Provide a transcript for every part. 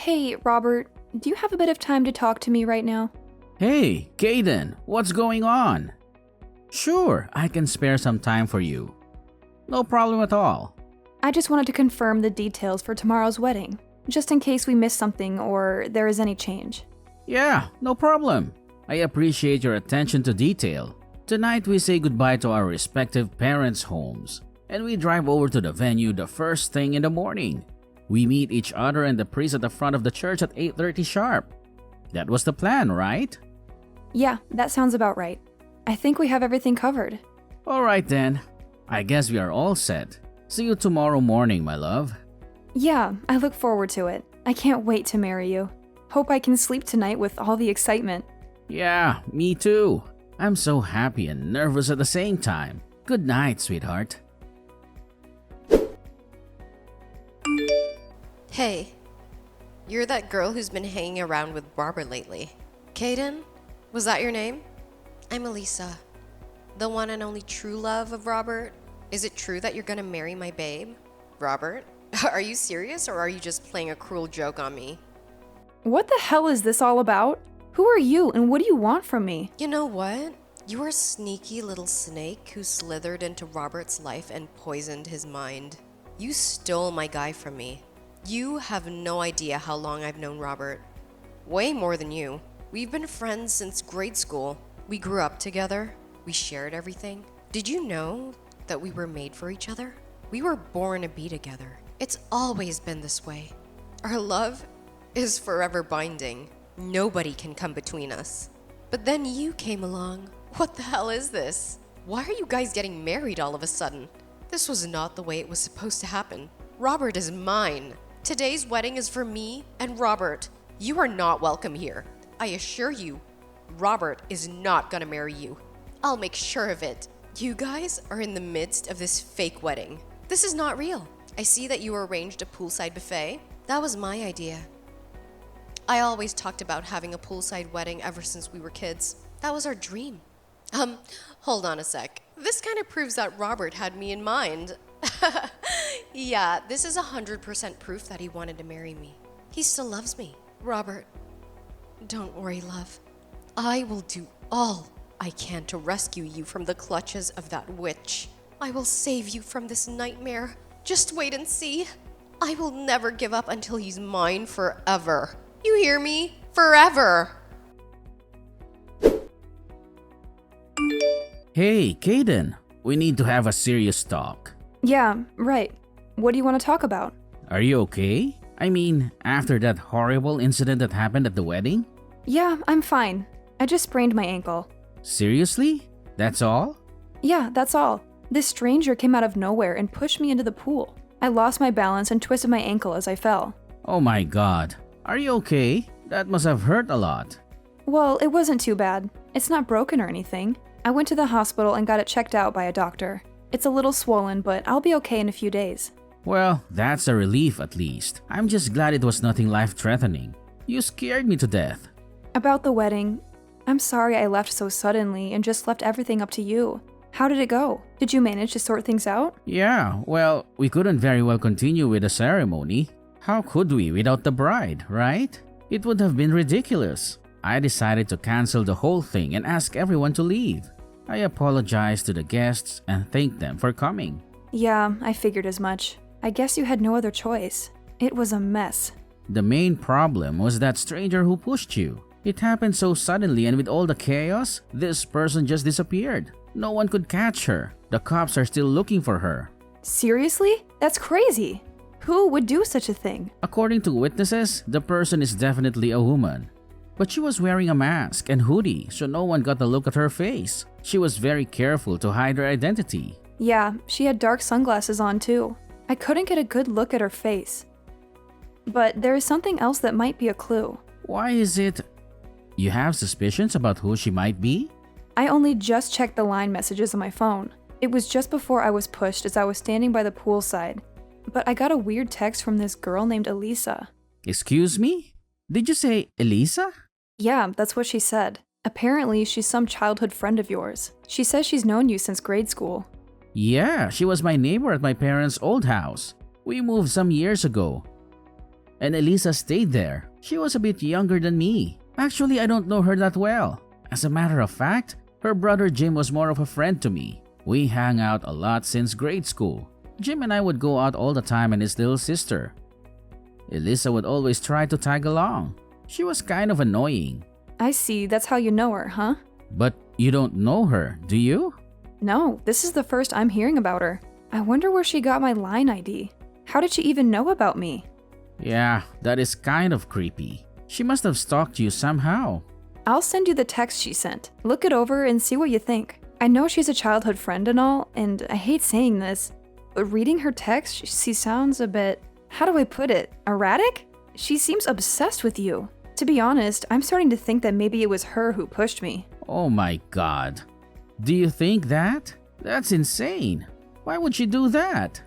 Hey, Robert, do you have a bit of time to talk to me right now? Hey, Caden, what's going on? Sure, I can spare some time for you. No problem at all. I just wanted to confirm the details for tomorrow's wedding, just in case we miss something or there is any change. Yeah, no problem. I appreciate your attention to detail. Tonight we say goodbye to our respective parents' homes, and we drive over to the venue the first thing in the morning. We meet each other and the priest at the front of the church at 8:30 sharp. That was the plan, right? Yeah, that sounds about right. I think we have everything covered. Alright then. I guess we are all set. See you tomorrow morning, my love. Yeah, I look forward to it. I can't wait to marry you. Hope I can sleep tonight with all the excitement. Yeah, me too. I'm so happy and nervous at the same time. Good night, sweetheart. Hey, you're that girl who's been hanging around with Robert lately. Caden? Was that your name? I'm Elisa, the one and only true love of Robert. Is it true that you're gonna marry my babe, Robert? Are you serious or are you just playing a cruel joke on me? What the hell is this all about? Who are you and what do you want from me? You know what? You are a sneaky little snake who slithered into Robert's life and poisoned his mind. You stole my guy from me. You have no idea how long I've known Robert. Way more than you. We've been friends since grade school. We grew up together. We shared everything. Did you know that we were made for each other? We were born to be together. It's always been this way. Our love is forever binding. Nobody can come between us. But then you came along. What the hell is this? Why are you guys getting married all of a sudden? This was not the way it was supposed to happen. Robert is mine. Today's wedding is for me and Robert. You are not welcome here. I assure you, Robert is not gonna marry you. I'll make sure of it. You guys are in the midst of this fake wedding. This is not real. I see that you arranged a poolside buffet. That was my idea. I always talked about having a poolside wedding ever since we were kids. That was our dream. Hold on a sec. This kind of proves that Robert had me in mind. Yeah, this is 100% proof that he wanted to marry me. He still loves me. Robert, don't worry, love. I will do all I can to rescue you from the clutches of that witch. I will save you from this nightmare. Just wait and see. I will never give up until he's mine forever. You hear me? Forever. Hey, Caden, we need to have a serious talk. Yeah, right. What do you want to talk about? Are you okay? I mean, after that horrible incident that happened at the wedding? Yeah, I'm fine. I just sprained my ankle. Seriously? That's all? Yeah, that's all. This stranger came out of nowhere and pushed me into the pool. I lost my balance and twisted my ankle as I fell. Oh my god. Are you okay? That must have hurt a lot. Well, it wasn't too bad. It's not broken or anything. I went to the hospital and got it checked out by a doctor. It's a little swollen, but I'll be okay in a few days. Well, that's a relief at least. I'm just glad it was nothing life-threatening. You scared me to death. About the wedding, I'm sorry I left so suddenly and just left everything up to you. How did it go? Did you manage to sort things out? Yeah, well, we couldn't very well continue with the ceremony. How could we without the bride, right? It would have been ridiculous. I decided to cancel the whole thing and ask everyone to leave. I apologized to the guests and thanked them for coming. Yeah, I figured as much. I guess you had no other choice. It was a mess. The main problem was that stranger who pushed you. It happened so suddenly, and with all the chaos, this person just disappeared. No one could catch her. The cops are still looking for her. Seriously? That's crazy. Who would do such a thing? According to witnesses, the person is definitely a woman. But she was wearing a mask and hoodie, so no one got a look at her face. She was very careful to hide her identity. Yeah, she had dark sunglasses on too. I couldn't get a good look at her face. But there is something else that might be a clue. Why is it? You have suspicions about who she might be? I only just checked the line messages on my phone. It was just before I was pushed as I was standing by the poolside. But I got a weird text from this girl named Elisa. Excuse me? Did you say Elisa? Yeah, that's what she said. Apparently, she's some childhood friend of yours. She says she's known you since grade school. Yeah, she was my neighbor at my parents' old house. We moved some years ago. and Elisa stayed there. She was a bit younger than me. Actually, I don't know her that well. As a matter of fact, her brother Jim was more of a friend to me. We hung out a lot since grade school. Jim and I would go out all the time, and his little sister, Elisa, would always try to tag along. She was kind of annoying. I see, that's how you know her, huh? But you don't know her, do you? No, this is the first I'm hearing about her. I wonder where she got my line ID. How did she even know about me? Yeah, that is kind of creepy. She must have stalked you somehow. I'll send you the text she sent. Look it over and see what you think. I know she's a childhood friend and all, and I hate saying this, but reading her text, she sounds a bit, how do I put it, erratic? She seems obsessed with you. To be honest, I'm starting to think that maybe it was her who pushed me. Oh my god. Do you think that? That's insane. Why would she do that?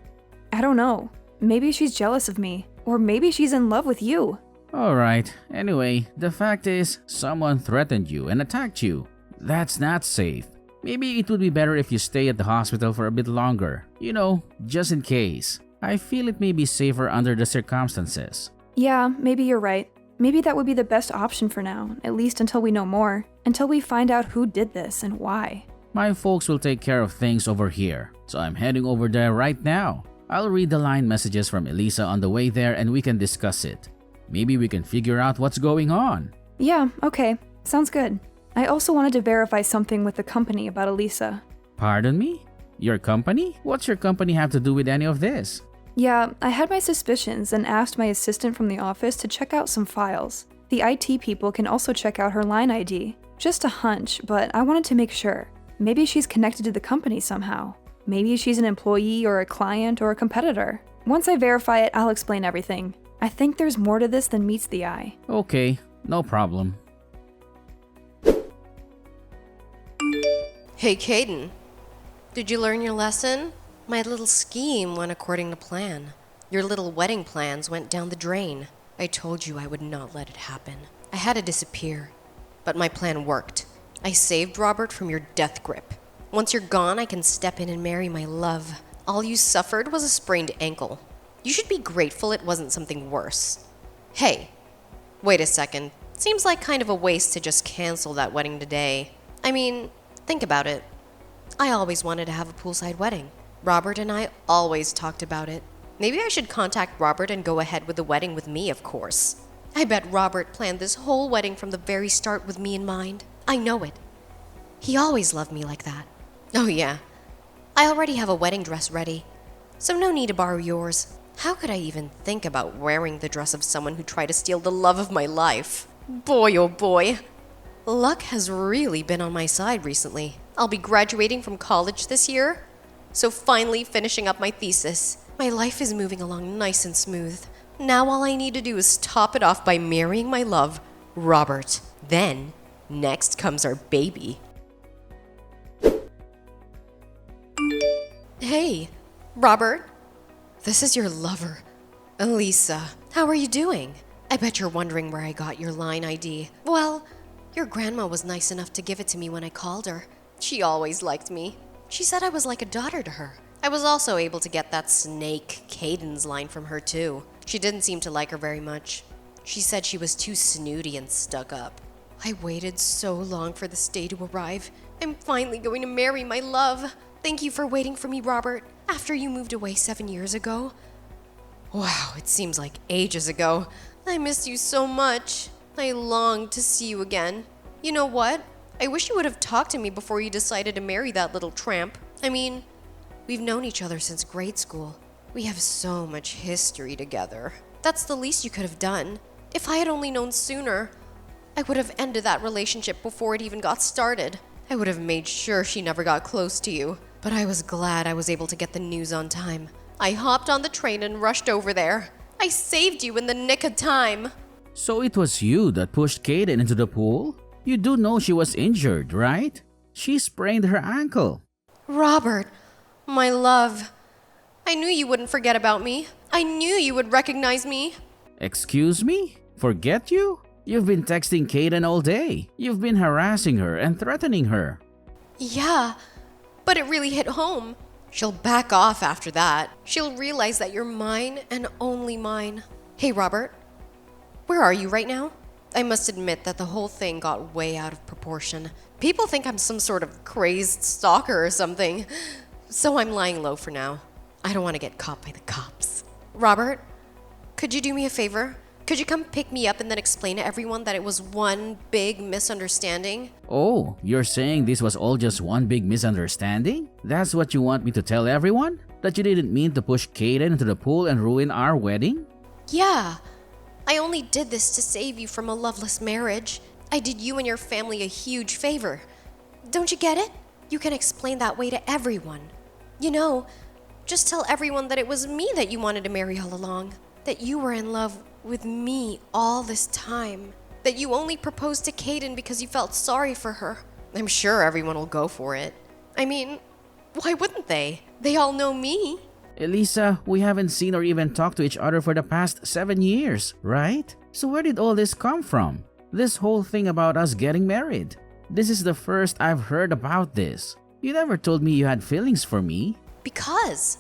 I don't know. Maybe she's jealous of me, or maybe she's in love with you. Alright, anyway, the fact is, someone threatened you and attacked you. That's not safe. Maybe it would be better if you stay at the hospital for a bit longer. You know, just in case. I feel it may be safer under the circumstances. Yeah, maybe you're right. Maybe that would be the best option for now, at least until we know more. Until we find out who did this and why. My folks will take care of things over here, so I'm heading over there right now. I'll read the line messages from Elisa on the way there and we can discuss it. Maybe we can figure out what's going on. Yeah, okay. Sounds good. I also wanted to verify something with the company about Elisa. Pardon me? Your company? What's your company have to do with any of this? Yeah, I had my suspicions and asked my assistant from the office to check out some files. The IT people can also check out her line ID. Just a hunch, but I wanted to make sure. Maybe she's connected to the company somehow. Maybe she's an employee or a client or a competitor. Once I verify it, I'll explain everything. I think there's more to this than meets the eye. Okay, no problem. Hey, Caden. Did you learn your lesson? My little scheme went according to plan. Your little wedding plans went down the drain. I told you I would not let it happen. I had to disappear. But my plan worked. I saved Robert from your death grip. Once you're gone, I can step in and marry my love. All you suffered was a sprained ankle. You should be grateful it wasn't something worse. Hey, wait a second. Seems like kind of a waste to just cancel that wedding today. I mean, think about it. I always wanted to have a poolside wedding. Robert and I always talked about it. Maybe I should contact Robert and go ahead with the wedding with me, of course. I bet Robert planned this whole wedding from the very start with me in mind. I know it. He always loved me like that. Oh yeah, I already have a wedding dress ready, so no need to borrow yours. How could I even think about wearing the dress of someone who tried to steal the love of my life? Boy, oh boy. Luck has really been on my side recently. I'll be graduating from college this year, so finally finishing up my thesis. My life is moving along nice and smooth. Now all I need to do is top it off by marrying my love, Robert. Then, next comes our baby. Hey, Robert. This is your lover, Elisa. How are you doing? I bet you're wondering where I got your line ID. Well, your grandma was nice enough to give it to me when I called her. She always liked me. She said I was like a daughter to her. I was also able to get that snake Caden's line from her too. She didn't seem to like her very much. She said she was too snooty and stuck up. I waited so long for this day to arrive. I'm finally going to marry my love. Thank you for waiting for me, Robert, after you moved away 7 years ago. Wow, it seems like ages ago. I miss you so much. I long to see you again. You know what? I wish you would have talked to me before you decided to marry that little tramp. I mean, we've known each other since grade school. We have so much history together. That's the least you could have done. If I had only known sooner, I would have ended that relationship before it even got started. I would have made sure she never got close to you. But I was glad I was able to get the news on time. I hopped on the train and rushed over there. I saved you in the nick of time. So it was you that pushed Kaden into the pool? You do know she was injured, right? She sprained her ankle. Robert, my love. I knew you wouldn't forget about me. I knew you would recognize me. Excuse me? Forget you? You've been texting Kaden all day. You've been harassing her and threatening her. Yeah, but it really hit home. She'll back off after that. She'll realize that you're mine and only mine. Hey, Robert, Where are you right now? I must admit that the whole thing got way out of proportion. People think I'm some sort of crazed stalker or something. So I'm lying low for now. I don't want to get caught by the cops. Robert, could you do me a favor? Could you come pick me up and then explain to everyone that it was one big misunderstanding? Oh, you're saying this was all just one big misunderstanding? That's what you want me to tell everyone? That you didn't mean to push Kaden into the pool and ruin our wedding? Yeah. I only did this to save you from a loveless marriage. I did you and your family a huge favor. Don't you get it? You can explain that way to everyone. You know, just tell everyone that it was me that you wanted to marry all along. That you were in love with me all this time. That you only proposed to Kaden because you felt sorry for her. I'm sure everyone will go for it. I mean, why wouldn't they? They all know me. Elisa, we haven't seen or even talked to each other for the past 7 years, right? So where did all this come from? This whole thing about us getting married. This is the first I've heard about this. You never told me you had feelings for me. Because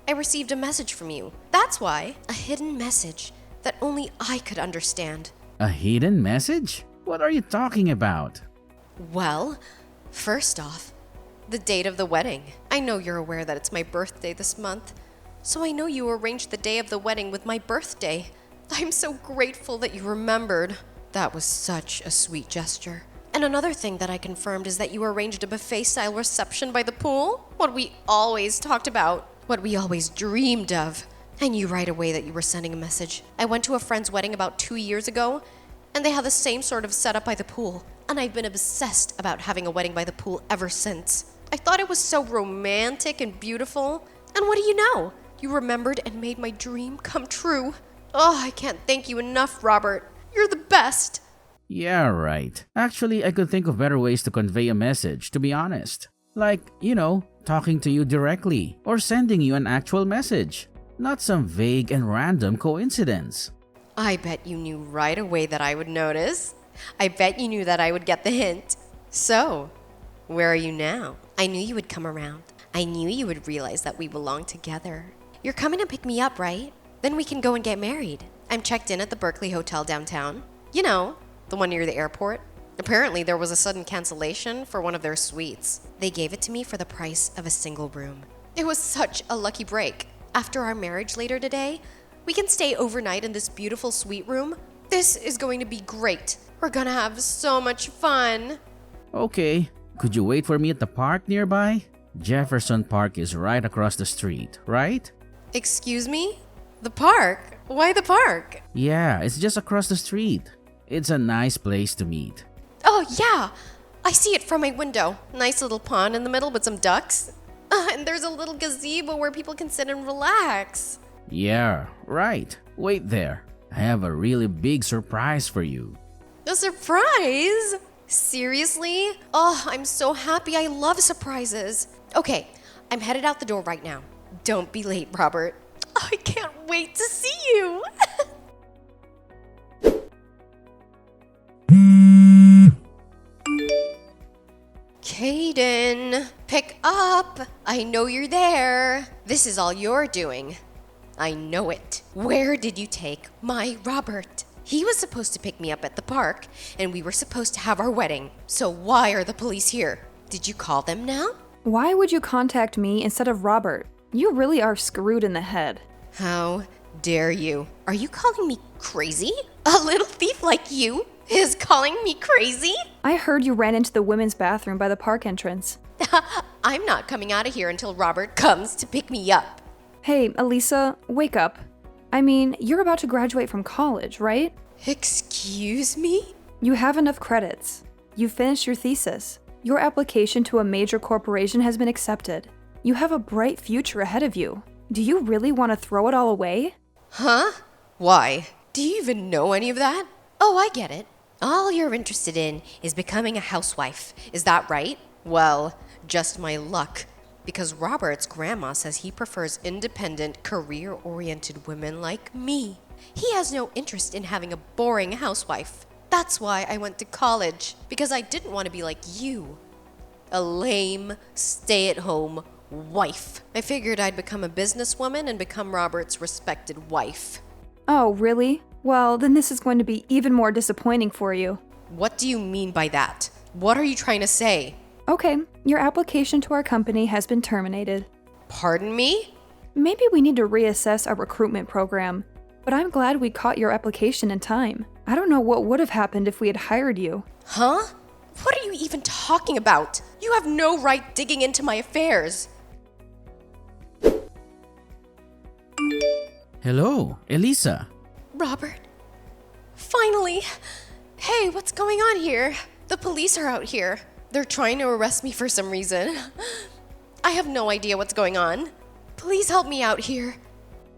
I received a message from you. That's why. A hidden message that only I could understand. A hidden message? What are you talking about? Well, first off, the date of the wedding. I know you're aware that it's my birthday this month, so I know you arranged the day of the wedding with my birthday. I'm so grateful that you remembered. That was such a sweet gesture. And another thing that I confirmed is that you arranged a buffet-style reception by the pool. What we always talked about. What we always dreamed of. I knew right away that you were sending a message. I went to a friend's wedding about 2 years ago, and they had the same sort of setup by the pool. And I've been obsessed about having a wedding by the pool ever since. I thought it was so romantic and beautiful. And what do you know? You remembered and made my dream come true. Oh, I can't thank you enough, Robert. You're the best. Yeah, right. Actually, I could think of better ways to convey a message, to be honest. Like, talking to you directly or sending you an actual message. Not some vague and random coincidence. I bet you knew right away that I would notice. I bet you knew that I would get the hint. So, where are you now? I knew you would come around. I knew you would realize that we belong together. You're coming to pick me up, right? Then we can go and get married. I'm checked in at the Berkeley Hotel downtown. You know, the one near the airport. Apparently, there was a sudden cancellation for one of their suites. They gave it to me for the price of a single room. It was such a lucky break. After our marriage later today, we can stay overnight in this beautiful suite room. This is going to be great. We're gonna have so much fun. Okay, could you wait for me at the park nearby? Jefferson Park is right across the street, right? Excuse me? The park? Why the park? Yeah, it's just across the street. It's a nice place to meet. Oh, yeah. I see it from my window. Nice little pond in the middle with some ducks. And there's a little gazebo where people can sit and relax. Yeah, right. Wait there. I have a really big surprise for you. A surprise? Seriously? Oh, I'm so happy. I love surprises. Okay, I'm headed out the door right now. Don't be late, Robert. I can't wait to see you. Kaden, pick up. I know you're there. This is all you're doing. I know it. Where did you take my Robert? He was supposed to pick me up at the park, and we were supposed to have our wedding. So why are the police here? Did you call them now? Why would you contact me instead of Robert? You really are screwed in the head. How dare you? Are you calling me crazy? A little thief like you is calling me crazy? I heard you ran into the women's bathroom by the park entrance. I'm not coming out of here until Robert comes to pick me up. Hey, Elisa, wake up. I mean, you're about to graduate from college, right? Excuse me? You have enough credits. You finished your thesis. Your application to a major corporation has been accepted. You have a bright future ahead of you. Do you really want to throw it all away? Huh? Why? Do you even know any of that? Oh, I get it. All you're interested in is becoming a housewife. Is that right? Well, just my luck. Because Robert's grandma says he prefers independent, career-oriented women like me. He has no interest in having a boring housewife. That's why I went to college. Because I didn't want to be like you. A lame, stay-at-home wife. I figured I'd become a businesswoman and become Robert's respected wife. Oh, really? Well, then this is going to be even more disappointing for you. What do you mean by that? What are you trying to say? Okay, your application to our company has been terminated. Pardon me? Maybe we need to reassess our recruitment program, but I'm glad we caught your application in time. I don't know what would have happened if we had hired you. Huh? What are you even talking about? You have no right digging into my affairs. Hello, Elisa. Robert? Finally! Hey, what's going on here? The police are out here. They're trying to arrest me for some reason. I have no idea what's going on. Please help me out here.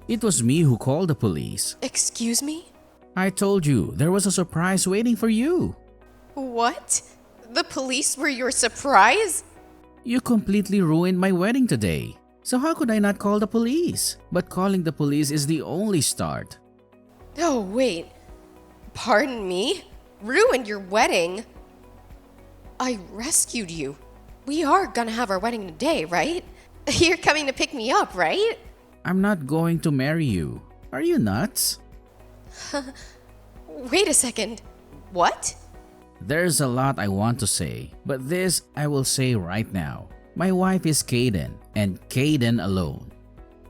It was me who called the police. Excuse me? I told you there was a surprise waiting for you. What? The police were your surprise? You completely ruined my wedding today. So how could I not call the police? But calling the police is the only start. Oh, wait. Pardon me? Ruined your wedding? I rescued you. We are gonna have our wedding today, right? You're coming to pick me up, right? I'm not going to marry you. Are you nuts? Wait a second. What? There's a lot I want to say, but this I will say right now. My wife is Caden, and Caden alone.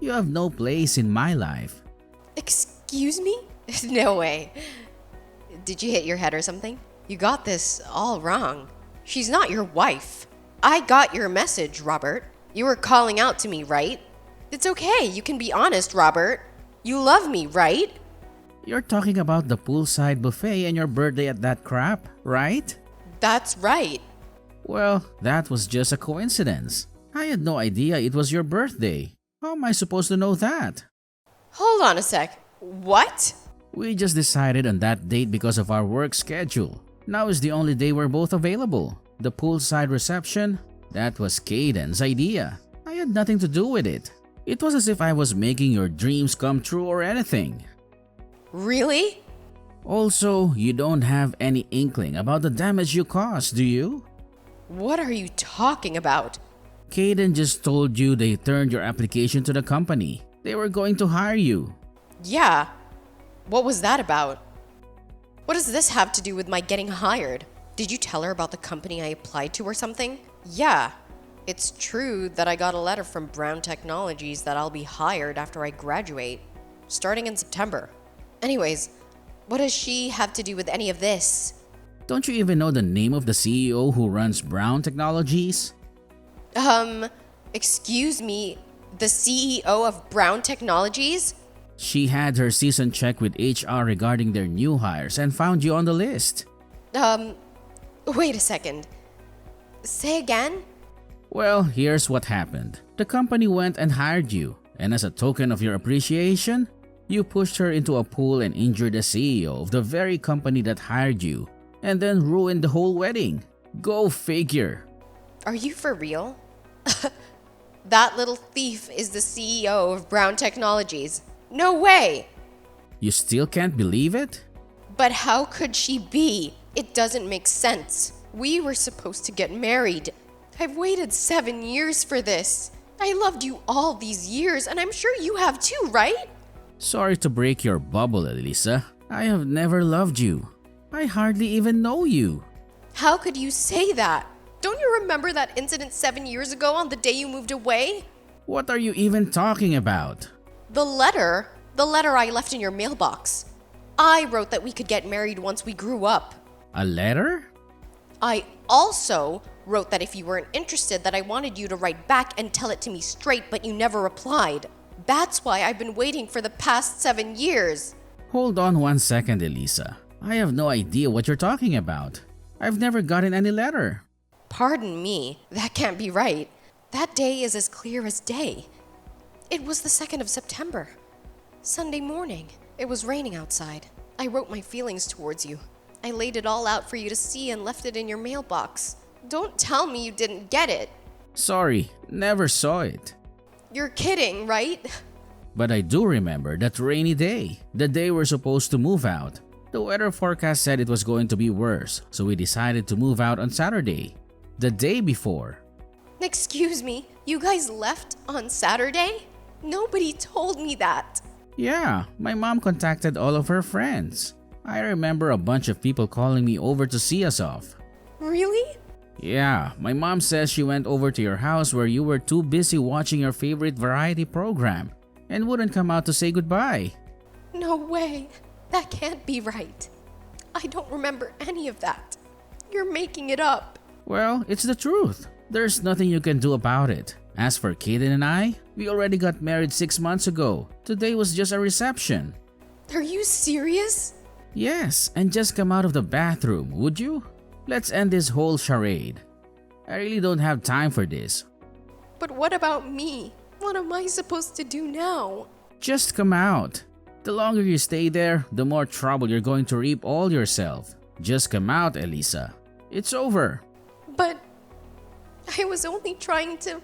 You have no place in my life. Excuse me? No way. Did you hit your head or something? You got this all wrong. She's not your wife. I got your message, Robert. You were calling out to me, right? It's okay. You can be honest, Robert. You love me, right? You're talking about the poolside buffet and your birthday at that crap, right? That's right. Well, that was just a coincidence. I had no idea it was your birthday. How am I supposed to know that? Hold on a sec. What? We just decided on that date because of our work schedule. Now is the only day we're both available. The poolside reception, that was Caden's idea. I had nothing to do with it. It was as if I was making your dreams come true or anything. Really? Also, you don't have any inkling about the damage you caused, do you? What are you talking about? Caden just told you they turned your application to the company. They were going to hire you. Yeah. What was that about? What does this have to do with my getting hired? Did you tell her about the company I applied to or something? Yeah. It's true that I got a letter from Brown Technologies that I'll be hired after I graduate, starting in September. Anyways, what does she have to do with any of this? Don't you even know the name of the CEO who runs Brown Technologies? Excuse me, the CEO of Brown Technologies? She had her season check with HR regarding their new hires and found you on the list. Wait a second. Say again? Well, here's what happened. The company went and hired you, and as a token of your appreciation, you pushed her into a pool and injured the CEO of the very company that hired you, and then ruined the whole wedding. Go figure. Are you for real? That little thief is the CEO of Brown Technologies. No way! You still can't believe it? But how could she be? It doesn't make sense. We were supposed to get married. I've waited 7 years for this. I loved you all these years, and I'm sure you have too, right? Sorry to break your bubble, Elisa. I have never loved you. I hardly even know you. How could you say that? Don't you remember that incident 7 years ago on the day you moved away? What are you even talking about? The letter I left in your mailbox. I wrote that we could get married once we grew up. A letter? I also wrote that if you weren't interested, that I wanted you to write back and tell it to me straight, but you never replied. That's why I've been waiting for the past 7 years. Hold on 1 second, Elisa. I have no idea what you're talking about. I've never gotten any letter. Pardon me, that can't be right. That day is as clear as day. It was the 2nd of September. Sunday morning. It was raining outside. I wrote my feelings towards you. I laid it all out for you to see and left it in your mailbox. Don't tell me you didn't get it. Sorry, never saw it. You're kidding, right? But I do remember that rainy day, the day we're supposed to move out. The weather forecast said it was going to be worse, so we decided to move out on Saturday, the day before. Excuse me, you guys left on Saturday? Nobody told me that. Yeah, my mom contacted all of her friends. I remember a bunch of people calling me over to see us off. Really? Yeah, my mom says she went over to your house where you were too busy watching your favorite variety program and wouldn't come out to say goodbye. No way. That can't be right. I don't remember any of that. You're making it up. Well, it's the truth. There's nothing you can do about it. As for Kaden and I, we already got married 6 months ago. Today was just a reception. Are you serious? Yes, and just come out of the bathroom, would you? Let's end this whole charade. I really don't have time for this. But what about me? What am I supposed to do now? Just come out. The longer you stay there, the more trouble you're going to reap all yourself. Just come out, Elisa. It's over. But I was only trying to...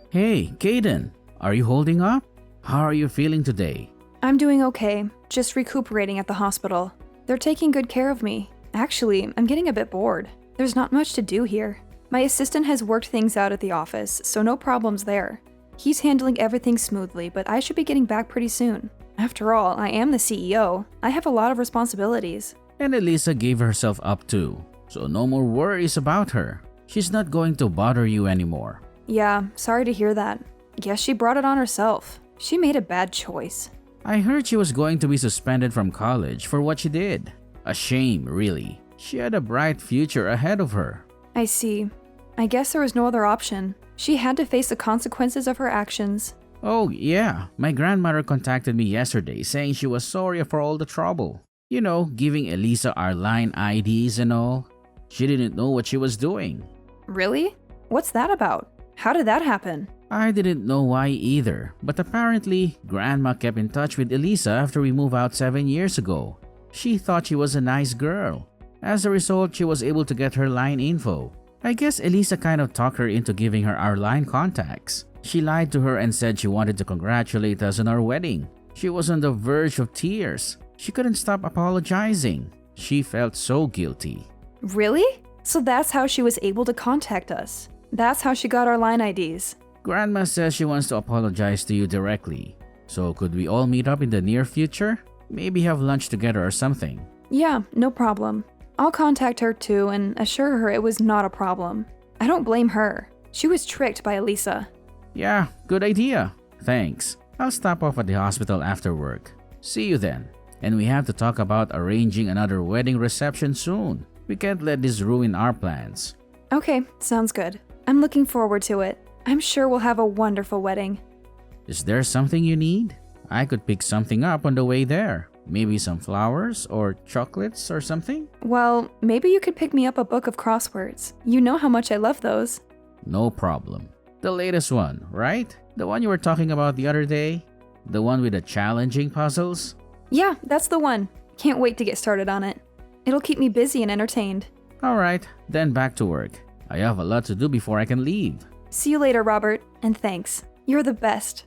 Hey, Kaden, are you holding up? How are you feeling today? I'm doing okay, just recuperating at the hospital. They're taking good care of me. Actually, I'm getting a bit bored. There's not much to do here. My assistant has worked things out at the office, so no problems there. He's handling everything smoothly, but I should be getting back pretty soon. After all, I am the CEO. I have a lot of responsibilities. And Elisa gave herself up too, so no more worries about her. She's not going to bother you anymore. Yeah, sorry to hear that. Guess she brought it on herself. She made a bad choice. I heard she was going to be suspended from college for what she did. A shame, really. She had a bright future ahead of her. I see. I guess there was no other option. She had to face the consequences of her actions. Oh yeah, my grandmother contacted me yesterday saying she was sorry for all the trouble. You know, giving Elisa our line IDs and all. She didn't know what she was doing. Really? What's that about? How did that happen? I didn't know why either, but apparently, Grandma kept in touch with Elisa after we moved out 7 years ago. She thought she was a nice girl. As a result, she was able to get her line info. I guess Elisa kind of talked her into giving her our line contacts. She lied to her and said she wanted to congratulate us on our wedding. She was on the verge of tears. She couldn't stop apologizing. She felt so guilty. Really? So that's how she was able to contact us. That's how she got our line IDs. Grandma says she wants to apologize to you directly. So could we all meet up in the near future? Maybe have lunch together or something. Yeah, no problem. I'll contact her too and assure her it was not a problem. I don't blame her. She was tricked by Elisa. Yeah, good idea. Thanks. I'll stop off at the hospital after work. See you then. And we have to talk about arranging another wedding reception soon. We can't let this ruin our plans. Okay, sounds good. I'm looking forward to it. I'm sure we'll have a wonderful wedding. Is there something you need? I could pick something up on the way there. Maybe some flowers or chocolates or something? Well, maybe you could pick me up a book of crosswords. You know how much I love those. No problem. The latest one, right? The one you were talking about the other day? The one with the challenging puzzles? Yeah, that's the one. Can't wait to get started on it. It'll keep me busy and entertained. Alright, then back to work. I have a lot to do before I can leave. See you later, Robert, and thanks. You're the best.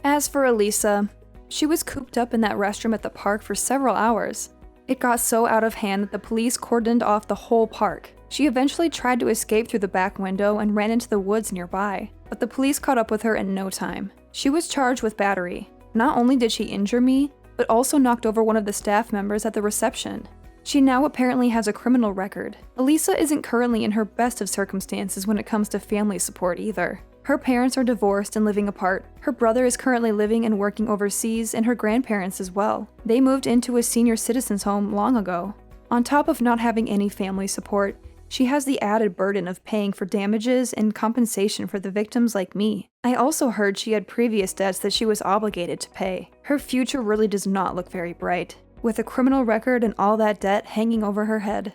As for Elisa, she was cooped up in that restroom at the park for several hours. It got so out of hand that the police cordoned off the whole park. She eventually tried to escape through the back window and ran into the woods nearby, but the police caught up with her in no time. She was charged with battery. Not only did she injure me, but also knocked over one of the staff members at the reception. She now apparently has a criminal record. Elisa isn't currently in her best of circumstances when it comes to family support either. Her parents are divorced and living apart. Her brother is currently living and working overseas, and her grandparents as well. They moved into a senior citizens home long ago. On top of not having any family support, she has the added burden of paying for damages and compensation for the victims like me. I also heard she had previous debts that she was obligated to pay. Her future really does not look very bright, with a criminal record and all that debt hanging over her head.